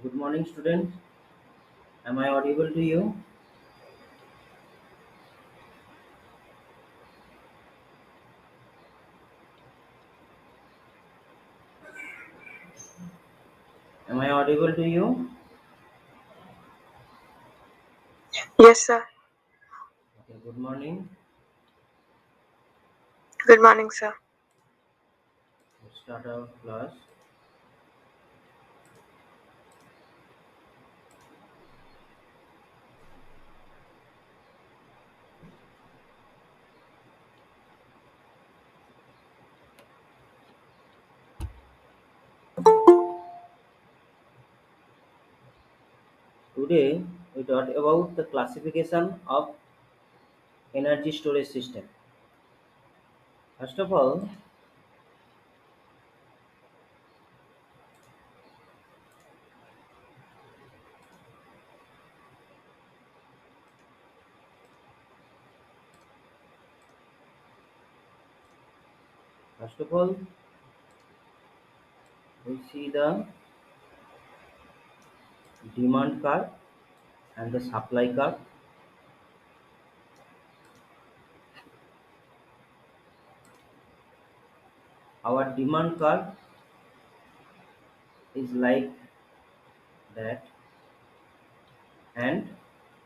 Good morning, student. Am I audible to you? Am I audible to you? Yes, sir. Okay, good morning. Good morning, sir. Let's start our class. Today, we talk about the classification of energy storage system. First of all, first of all, we see the demand curve and the supply curve. Our demand curve is like that, and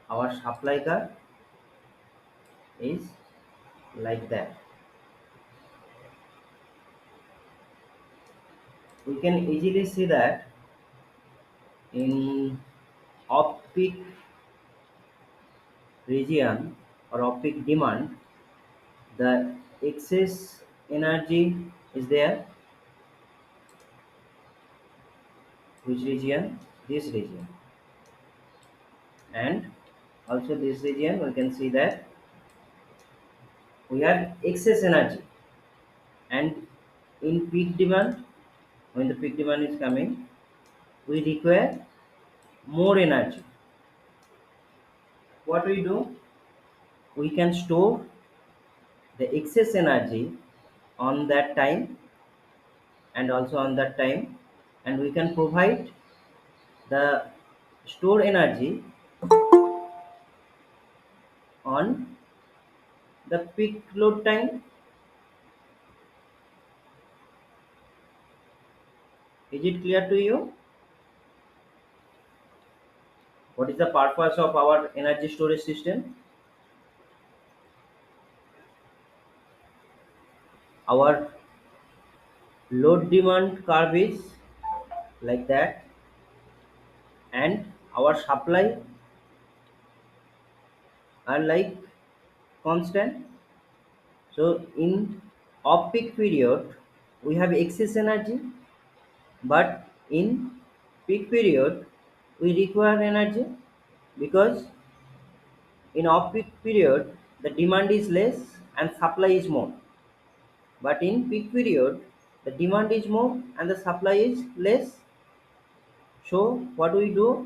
our supply curve is like that. We can easily see that in off-peak region or off-peak demand, the excess energy is there. Which region? This region. And also this region, we can see that we have excess energy. And in peak demand, when the peak demand is coming, we require more energy. What we do? We can store the excess energy on that time and also on that time, and we can provide the stored energy on the peak load time. Is it clear to you? What is the purpose of our energy storage system? Our load demand curve is like that, and our supply are like constant. So in off peak period, we have excess energy, but in peak period, we require energy because in off peak period, the demand is less and supply is more. But in peak period, the demand is more and the supply is less. So what we do?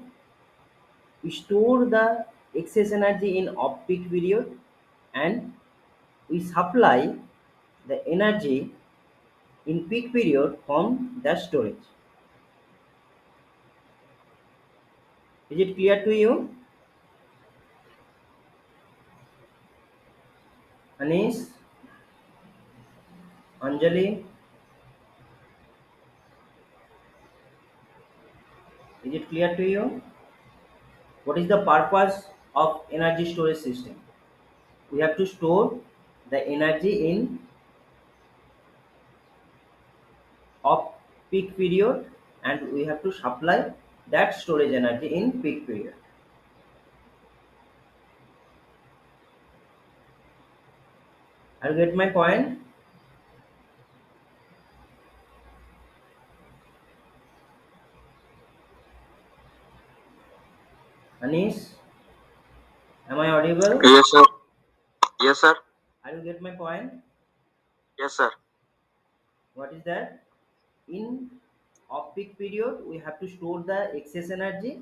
We store the excess energy in off-peak period, and we supply the energy in peak period from the storage. Is it clear to you? Anish, Anjali, is it clear to you? What is the purpose of energy storage system? We have to store the energy in off peak period, and we have to supply that storage energy in peak period. Are you get my point? Anish, am I audible? Yes, sir. Yes, sir. Are you get my point? Yes, sir. What is that? In off peak period, we have to store the excess energy,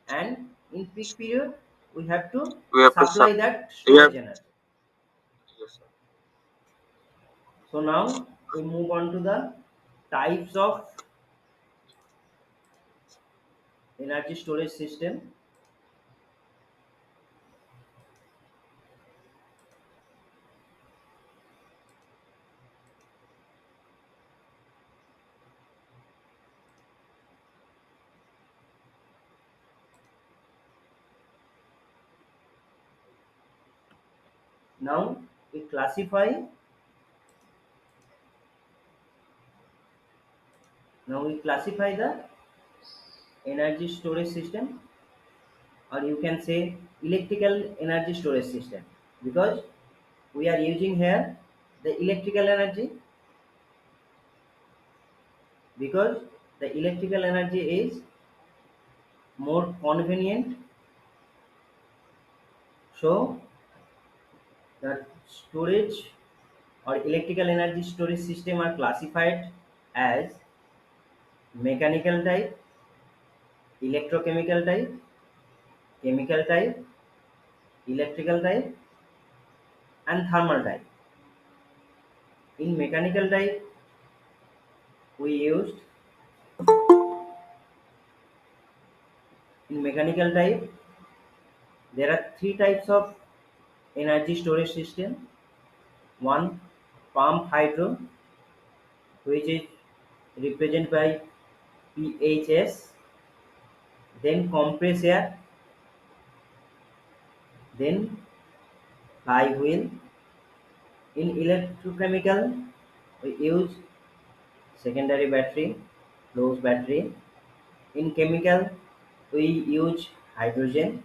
and in peak period, we have to We have to supply sub. that We have. storage energy. Yes, sir. So now we move on to the types of energy storage system. Now we classify now we classify the energy storage system, or you can say electrical energy storage system, because we are using here the electrical energy, because the electrical energy is more convenient. So the storage or electrical energy storage system are classified as mechanical type, electrochemical type, chemical type, electrical type, and thermal type. In mechanical type, we used in mechanical type there are three types of energy storage system. One, pump hydro, which is represented by PHS, then compress air, then flywheel. In electrochemical, we use secondary battery, closed battery. In chemical, we use hydrogen.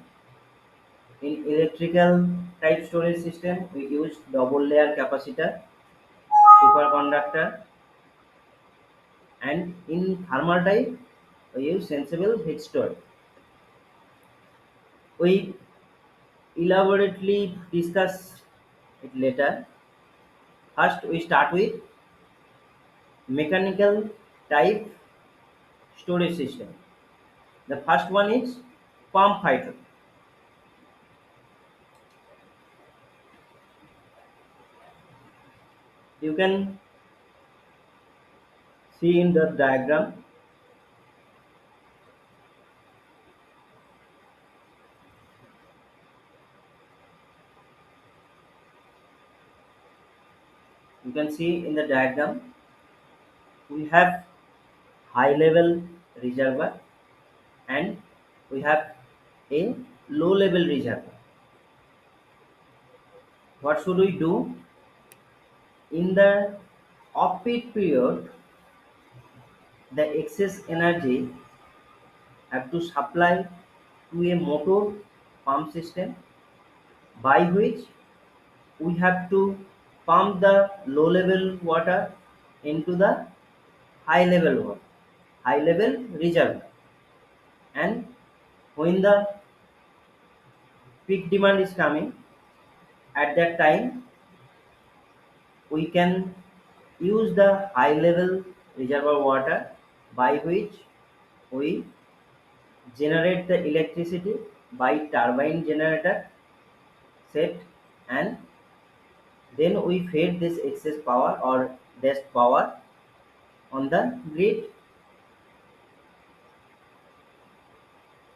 In electrical type storage system, we use double layer capacitor, superconductor, and in thermal type, we use sensible heat store. We elaborately discuss it later. First, we start with mechanical type storage system. The first one is pump hydro. You can see in the diagram. You can see in the diagram we have high level reservoir and we have a low level reservoir. What should we do? In the off peak period, the excess energy have to supply to a motor pump system, by which we have to pump the low level water into the high level reservoir. And when the peak demand is coming, at that time we can use the high level reservoir water, by which we generate the electricity by turbine generator set, and then we feed this excess power or waste power on the grid.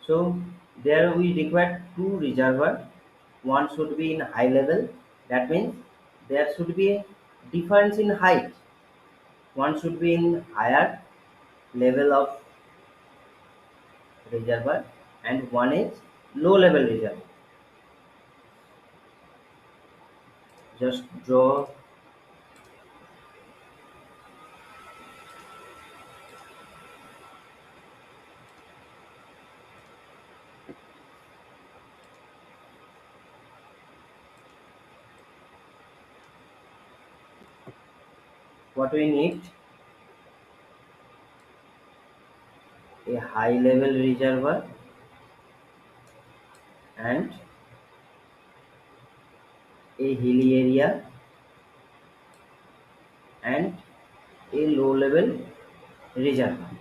So there we require two reservoir. One should be in high level. That means there should be a difference in height. One should be in higher level of reservoir and one is low level reservoir. Just draw what we need: a high level reservoir and a hilly area and a low level reservoir.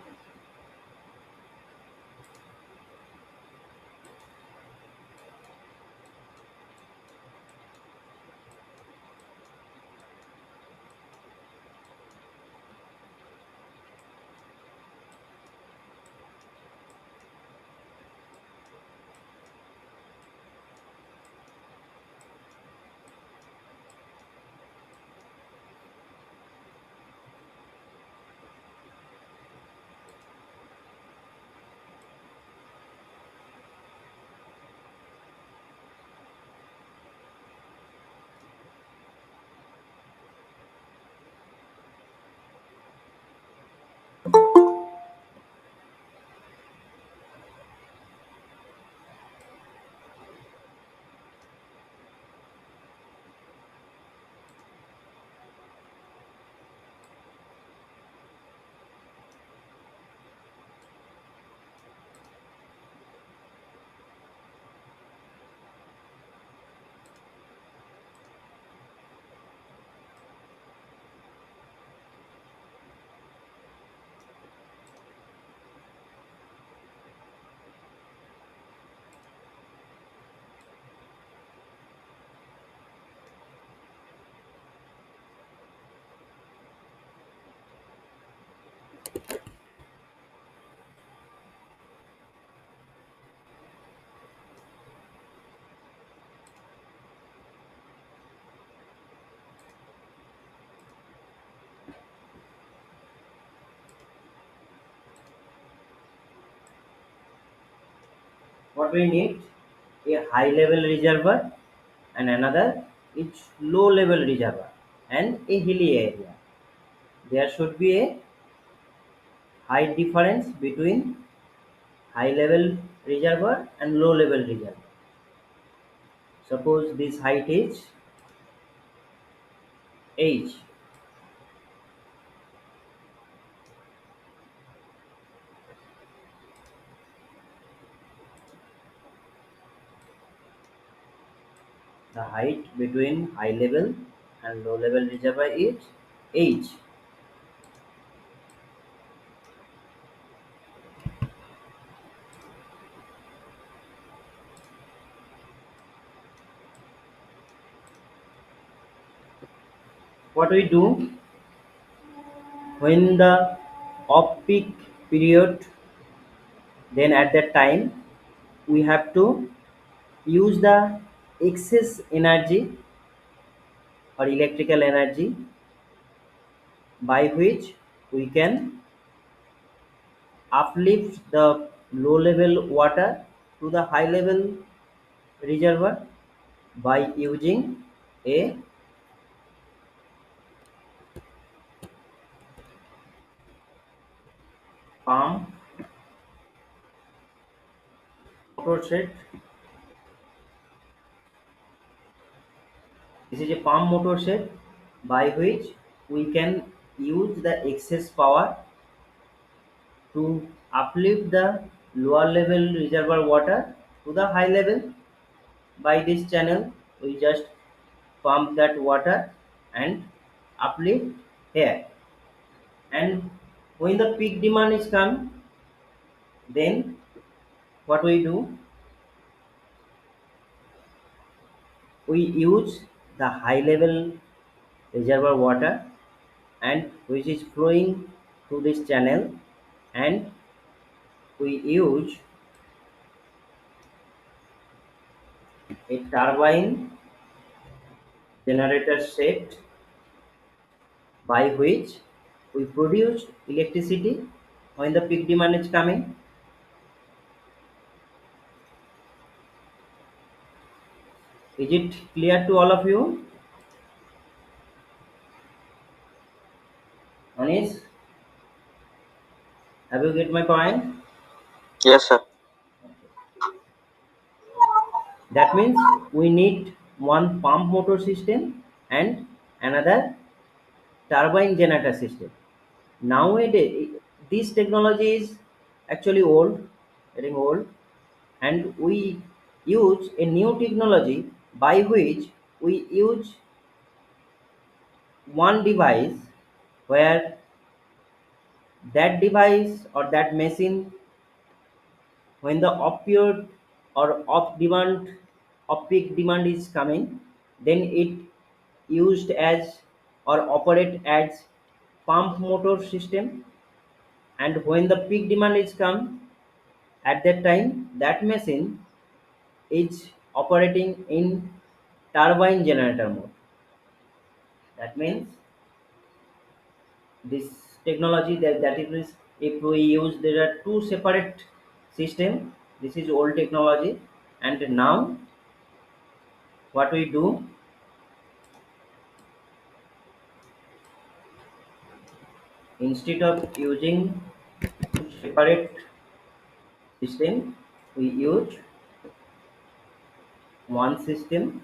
What we need? A high level reservoir and another is low level reservoir and a hilly area. There should be a height difference between high level reservoir and low level reservoir. Suppose this height is h. The height between high level and low level reservoir is h. What we do when the off peak period, then at that time we have to use the excess energy or electrical energy by which we can uplift the low level water to the high level reservoir by using a pump motor set. This is a pump motor set by which we can use the excess power to uplift the lower level reservoir water to the high level. By this channel we just pump that water and uplift here, and when the peak demand is come, then what we do, we use the high level reservoir water and which is flowing through this channel, and we use a turbine generator set by which we produce electricity when the peak demand is coming. Is it clear to all of you? Anish, have you get my point? Yes, sir. That means we need one pump motor system and another turbine generator system. Nowadays, this technology is actually old, getting old, and we use a new technology by which we use one device where that device or that machine, when the off period or off peak demand is coming, then it used as or operate as pump motor system, and when the peak demand is come, at that time that machine is operating in turbine generator mode. That means this technology that is, if we use, there are two separate system. This is old technology, and now what we do, instead of using separate system, we use one system.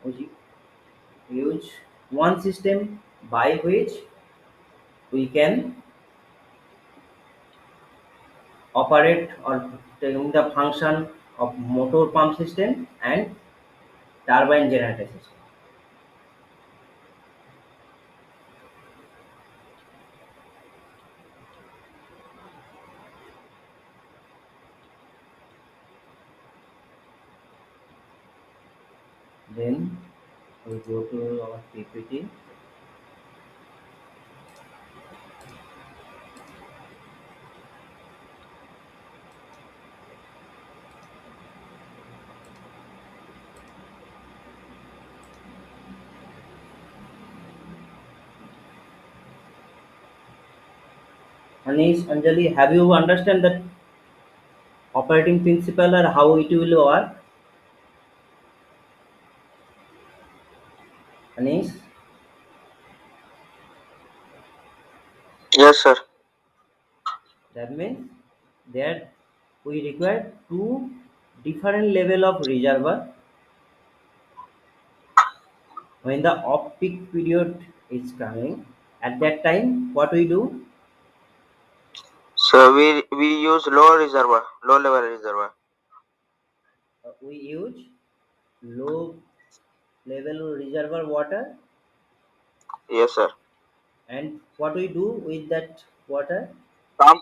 We use one system by which we can operate or taking the function of motor pump system and turbine generator system. Then we go to our PPT. Anish, Anjali, have you understand that operating principle or how it will work? Anish, Yes, sir. that means that we require two different level of reservoir. When the off peak period is coming, at that time, what we do? So we use low reservoir, low level reservoir. We use low level reservoir water, Yes, sir. and what we do with that water? Pump,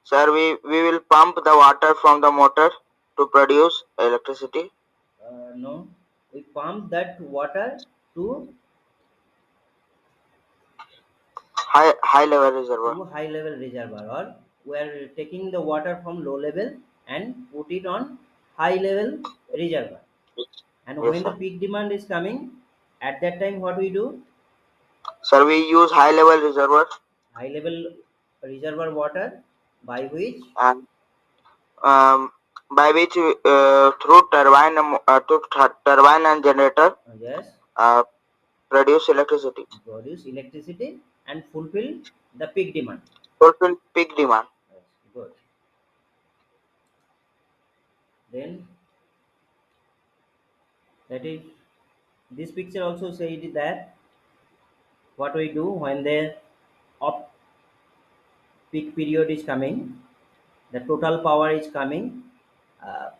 sir. We will pump the water from the motor to produce electricity. No, we pump that water to High level reservoir. high level reservoir, or we are taking the water from low level and put it on high level reservoir. And Yes, when the sir. peak demand is coming, at that time what we do? Sir, we use high level reservoir High level reservoir water, by which and by which through turbine and generator yes, uh, produce electricity. produce electricity and fulfill the peak demand. Fulfill peak demand. Yes, good. Then that is, this picture also said that what we do when the off peak period is coming, the total power is coming, uh,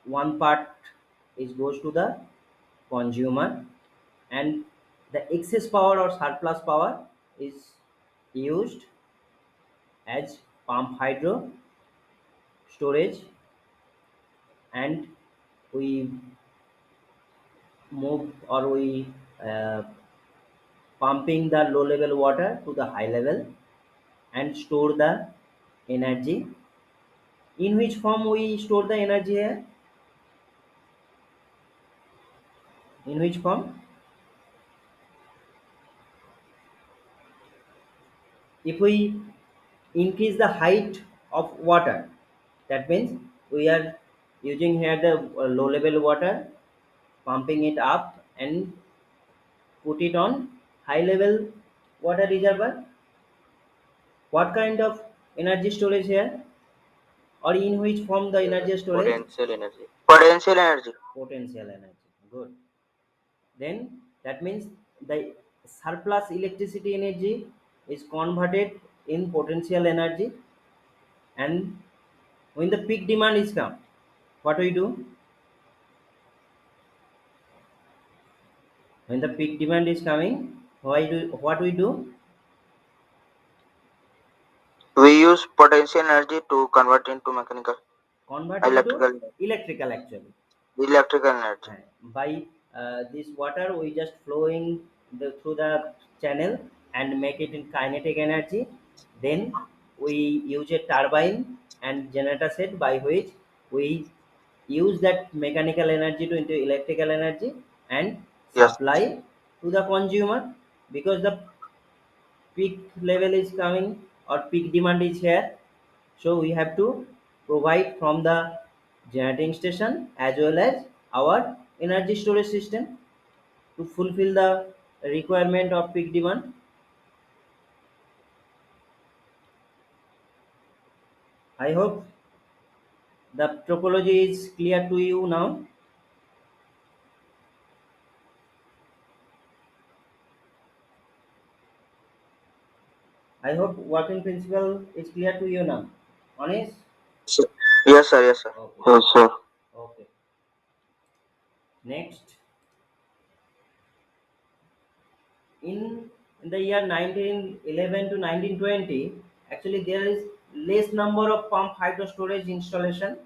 one part is goes to the consumer, and the excess power or surplus power is used as pump hydro storage, and we move, or we uh, pumping the low level water to the high level and store the energy. In which form we store the energy here? In which form? If we increase the height of water, that means we are using here the low level water, pumping it up and put it on high level water reservoir. What kind of energy storage here, or in which form the energy storage? Potential energy. Potential energy. Potential energy. Good. Then that means the surplus electricity energy is converted in potential energy, and when the peak demand is come, what we do? When the peak demand is coming, what we do? We use potential energy to convert into mechanical, Convert into electrical, electrical actually. electrical energy. By this water we just flowing through the channel and make it in kinetic energy. Then we use a turbine and generator set by which we use that mechanical energy to into electrical energy and Yes. supply to the consumer, because the peak level is coming or peak demand is here. So we have to provide from the generating station as well as our energy storage system to fulfill the requirement of peak demand. I hope the topology is clear to you now. I hope working principle is clear to you now. Honest? So- Yes, sir. Yes, sir. Okay. Yes, sir. Okay. Next, in the year 1911 to 1920, actually there is less number of pump hydro storage installation.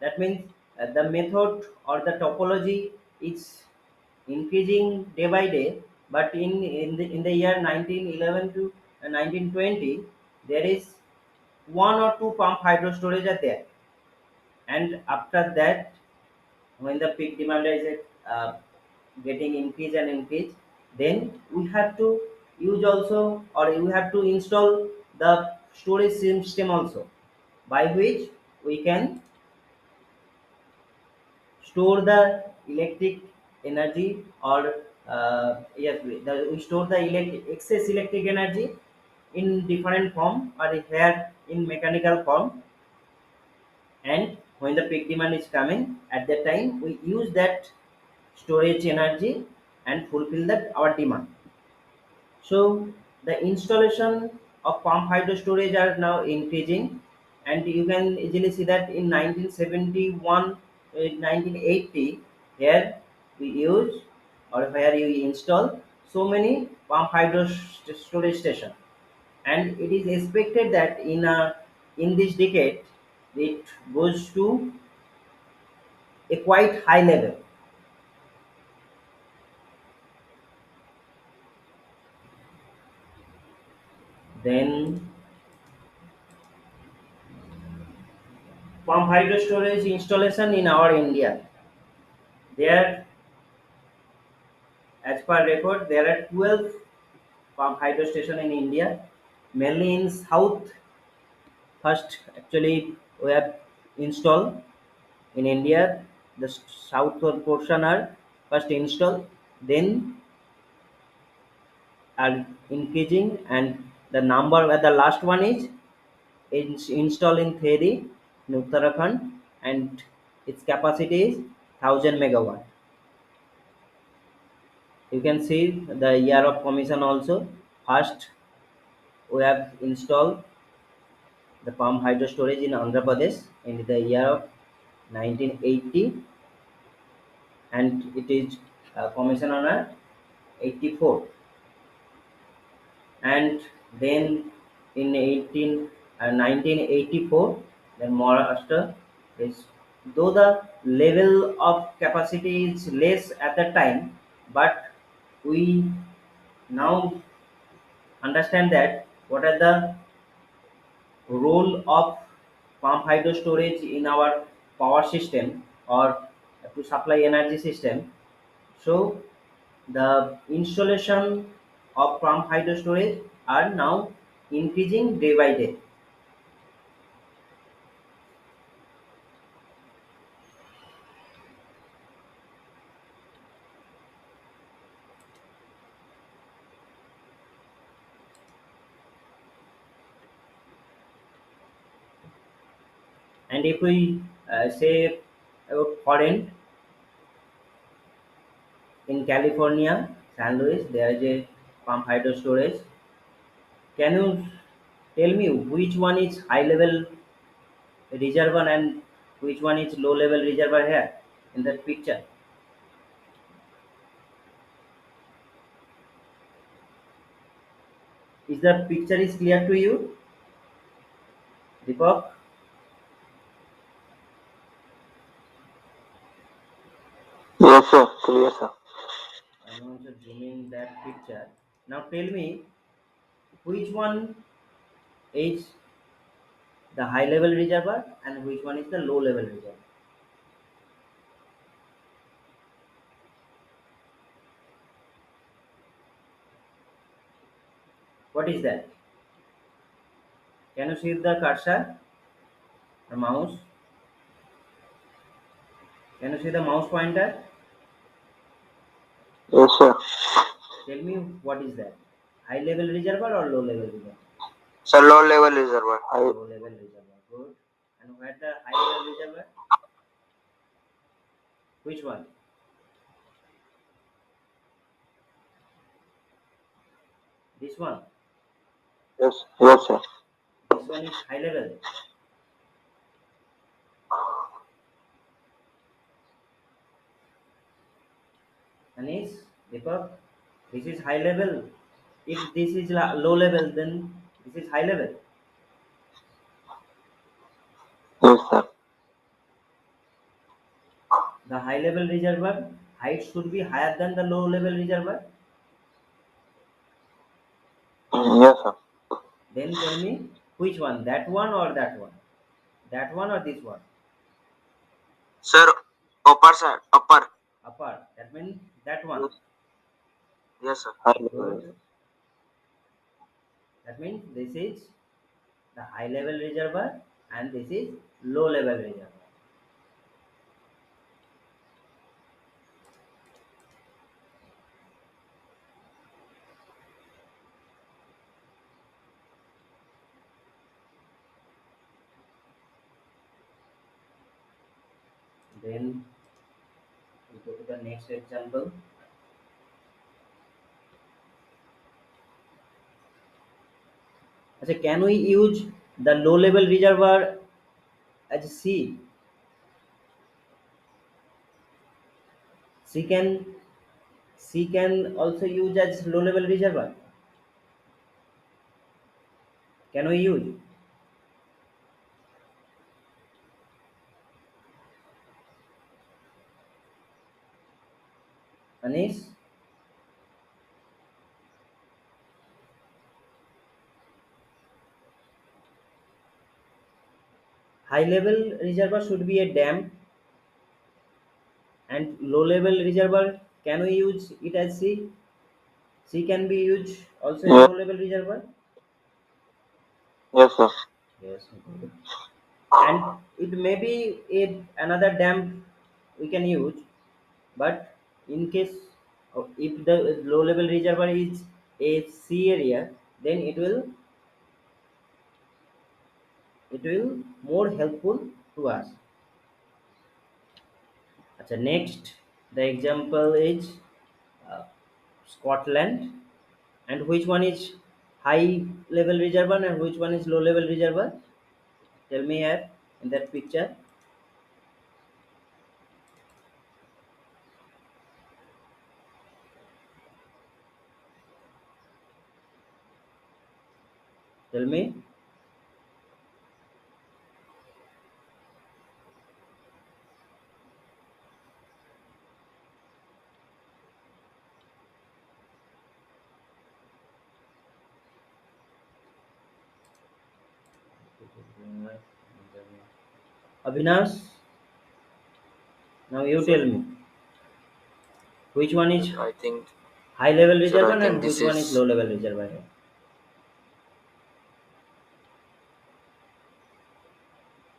That means the method or the topology it's increasing day by day. But in the year 1911 to 1920, there is one or two pump hydro storage are there, and after that, when the peak demand is getting increase and increase, then we have to use also, or we have to install the storage system also, by which we can store the electric energy, or yes, we store the excess electric energy in different form, or here in mechanical form. And when the peak demand is coming, at that time we use that storage energy and fulfill that our demand. So the installation of pump hydro storage are now increasing, and you can easily see that in 1971, 1980, here we use, or where you install so many pump hydro storage station, and it is expected that in this decade it goes to a quite high level. Then pump hydro storage installation in our India. There, as per record, there are 12 pump hydro station in India, mainly in south. First, actually, we have installed in India. The south portion are first installed, then are increasing, and the number where the last one is installed in theory in Uttarakhand, and its capacity is 1000 megawatt. You can see the year of commission also. First, we have installed the pump hydro storage in Andhra Pradesh in the year of 1980, and it is commissioned on a 84. And then in 1984, then Maharashtra is, though the level of capacity is less at that time, but we now understand that what are the role of pump hydro storage in our power system, or to supply energy system. So the installation of pump hydro storage are now increasing day by day. And if we say about foreign, in California, San Luis, there is a pump hydro storage. Can you tell me which one is high level reservoir and which one is low level reservoir here in that picture? Is the picture is clear to you, Deepak? Yes, sir. Clear, sir. I'm also zooming that picture. Now tell me which one is the high level reservoir and which one is the low level reservoir. What is that? Can you see the cursor, the mouse? Can you see the mouse pointer? Yes, sir. Tell me what is that? High level reservoir or low level reservoir? Sir, low level reservoir. Low level reservoir. Good. And where the high level reservoir? Which one? This one. Yes, yes, sir. This one is high level. Anish, Deepak, this is high level. If this is low level, then this is high level. Yes, sir. The high level reservoir height should be higher than the low level reservoir. Yes, sir. Then tell me which one, that one or that one? That one or this one? Sir, upper side, upper. Upper. That means that one. Yes, yes, sir. High level. Good. That means this is the high level reservoir and this is low level reservoir. Then we go to the next example. Okay, can we use the low level reservoir as C? C can C can also use as low level reservoir. Can we use? Anish, high level reservoir should be a dam and low level reservoir, can we use it as C? C can be used also a Yes, low level reservoir. yes, sir. Yes. Good. And it may be another dam we can use, but in case of if the low level reservoir is a C area, then it will more helpful to us. Acha, next the example is uh, Scotland, and which one is high level reservoir and which one is low level reservoir? Tell me here in that picture. Tell me. Avinash, now you Sir, tell me which one is I think, high level sir, I reservoir think and this which one is is low level reservoir.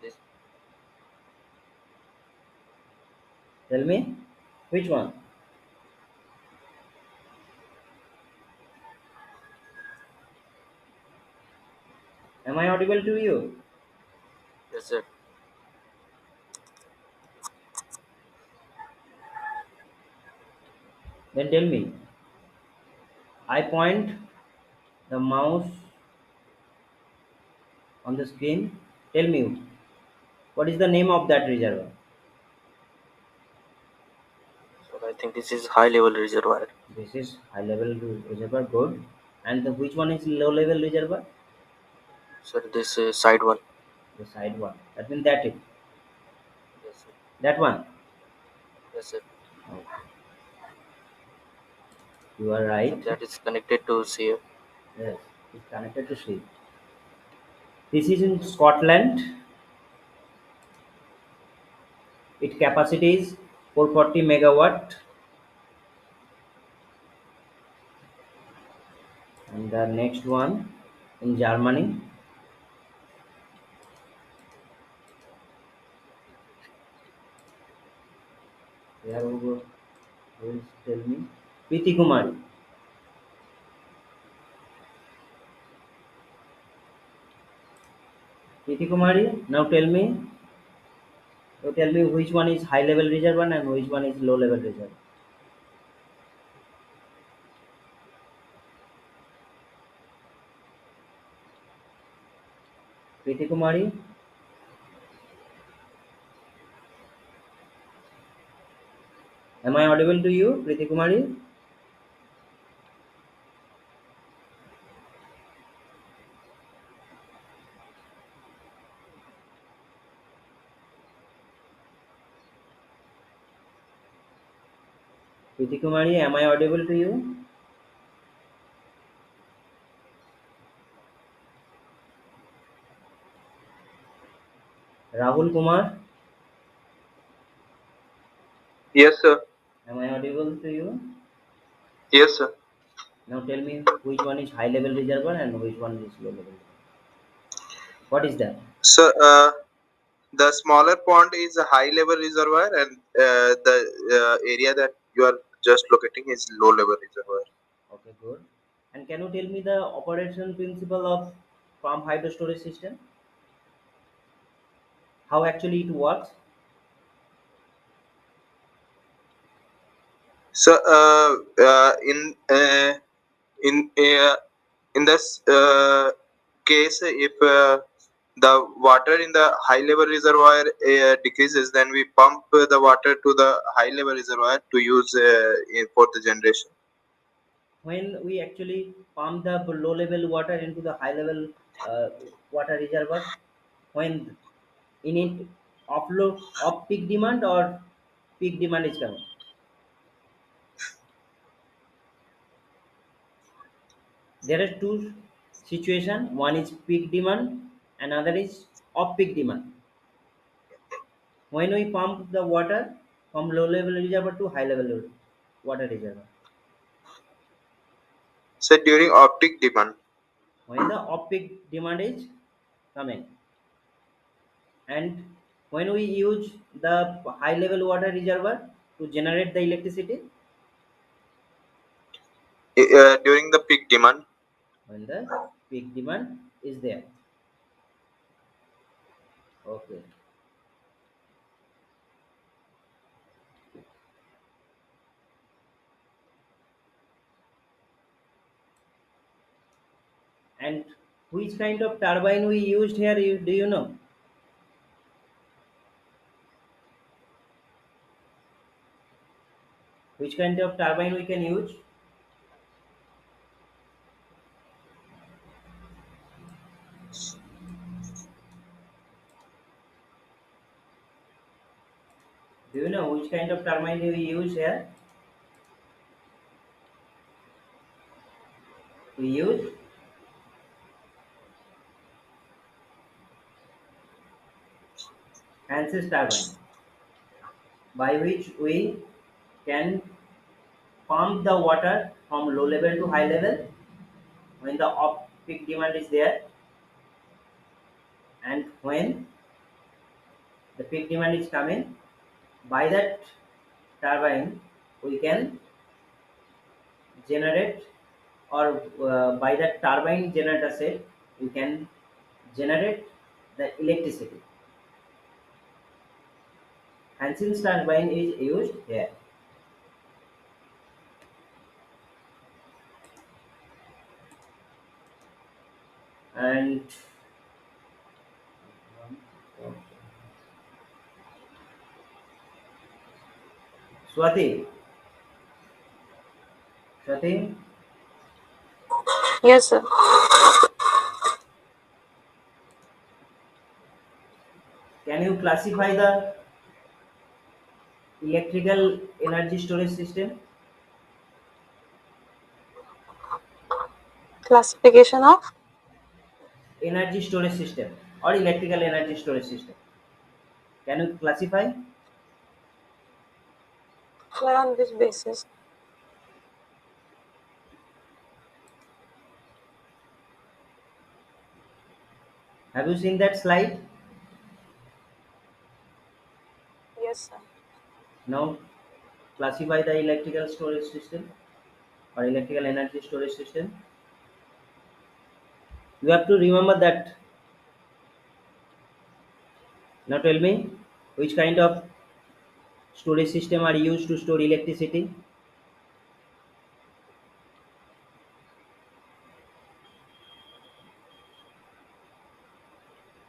this. Tell me which one. Am I audible to you? Yes, sir. Then tell me. I point the mouse on the screen. Tell me what is the name of that reservoir. Sir, I think this is high level reservoir. This is high level reservoir. Good. And which one is low level reservoir? Sir, this side one. The side one. That means that it. Yes, sir. That one. Yes, sir. Okay. You are right. That is connected to sea. Yes, it's connected to sea. This is in Scotland. Its capacity is 440 megawatt. And the next one in Germany. Where will tell me? Priti Kumari. Priti Kumari. Now tell me. You tell me which one is high level reservoir and which one is low level reservoir. Priti Kumari. Am I audible to you, Priti Kumari? Kumari, am I audible to you? Rahul Kumar, Yes, sir. am I audible to you? Yes, sir. Now tell me which one is high level reservoir and which one is low level. What is that? So, the smaller pond is a high level reservoir, and the area that you are just locating is low level reservoir. Okay, good. And can you tell me the operation principle of pump hydro storage system? How actually it works? So, in in this case, if the water in the high level reservoir decreases, then we pump the water to the high level reservoir to use for the generation. When we actually pump the low level water into the high level uh, water reservoir, when in it offload off peak demand or peak demand is coming. There are two situations. One is peak demand, another is off peak demand. When we pump the water from low level reservoir to high level water reservoir, So during optic demand. when the off peak demand is coming, and when we use the high level water reservoir to generate the electricity, During the peak demand. when the peak demand is there. Okay. And which kind of turbine we used here, do you know? Which kind of turbine we can use? Do you know which kind of turbine we use here? We use Hansen's turbine, by which we can pump the water from low level to high level when the off peak demand is there, and when the peak demand is coming, by that turbine we can generate, or by that turbine generator set we can generate the electricity. Hansen's turbine is used here. And Swati, Swati, Yes, sir. can you classify the electrical energy storage system? Classification of Energy storage system or electrical energy storage system. Can you classify? where on which basis? Have you seen that slide? Yes, sir. Now classify the electrical storage system or electrical energy storage system. You have to remember that. Now tell me which kind of storage system are used to store electricity.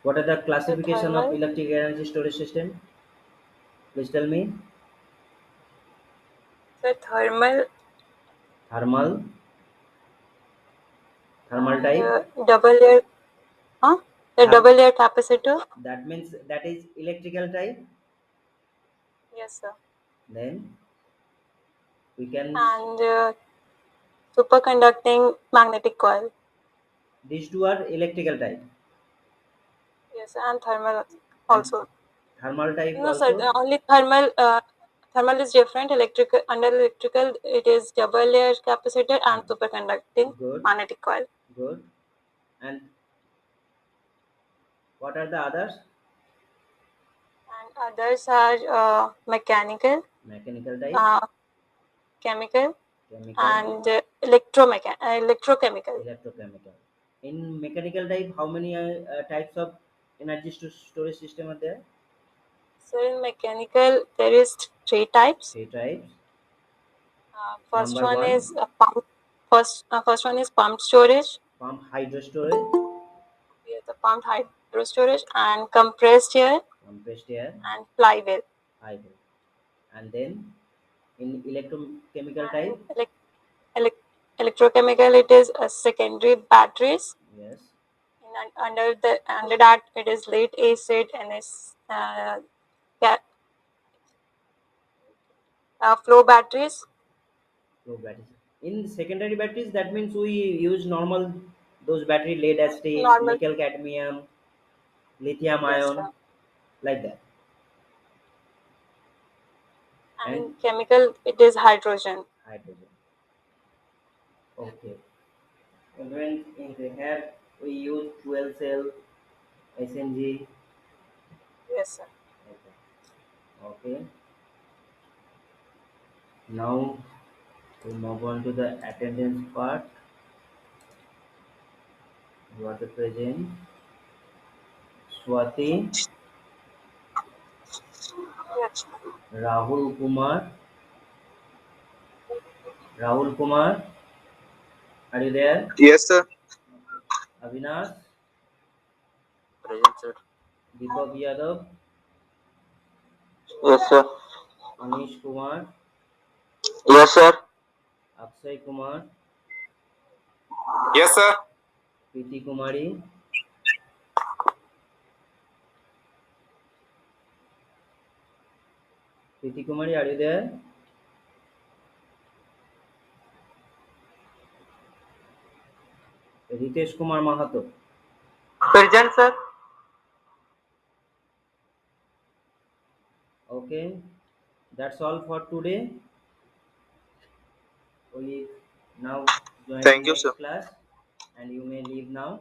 What are the The classification of thermal, electric energy storage system? Please tell me. the thermal Thermal, thermal and type. double layer, huh? The Therm- double layer capacitor. that means that is electrical type. Yes, sir. Then We can. and superconducting magnetic coil. These two are electrical type, Yes, and thermal and also. thermal type No, sir. also. Only thermal. Thermal is different. Electrical under electrical, it is double layer capacitor and superconducting Good, magnetic coil. good. And what are the others? And others are mechanical, Mechanical type, uh, chemical, chemical, and electrochemical. electrochemical. In mechanical type, how many types of energy storage system are there? So in mechanical, there is three types. Three types. First Number one one, is a pump. First one is pump storage. pump hydro storage, Yeah, the pumped hydro storage and compressed air compressed air, and flywheel. hydro. And then in electrochemical And in type, elec- electrochemical, it is a secondary batteries. yes, Under that, it is lead acid and is flow batteries. flow batteries. In secondary batteries, that means we use normal those battery lead acid, Normal. nickel cadmium, lithium Yes, ion, sir. like that. And And in chemical, it is hydrogen. hydrogen. Okay. And when in the here we use fuel cell, SNG. Yes, sir. Okay. Now we move on to the attendance part. You are the present. Swati, Yes. Rahul Kumar, Rahul Kumar, are you there? Yes, sir. Avinash, Present, sir. Deepak Yadav, Yes, sir. Anish Kumar, Yes, sir. Akshay Kumar, Yes, sir. Priti Kumari, Priti Kumari, are you there? Ritesh Kumar Mahato. Present, sir. Okay, that's all for today. We now Thank joining you, sir. next class, and you may leave now.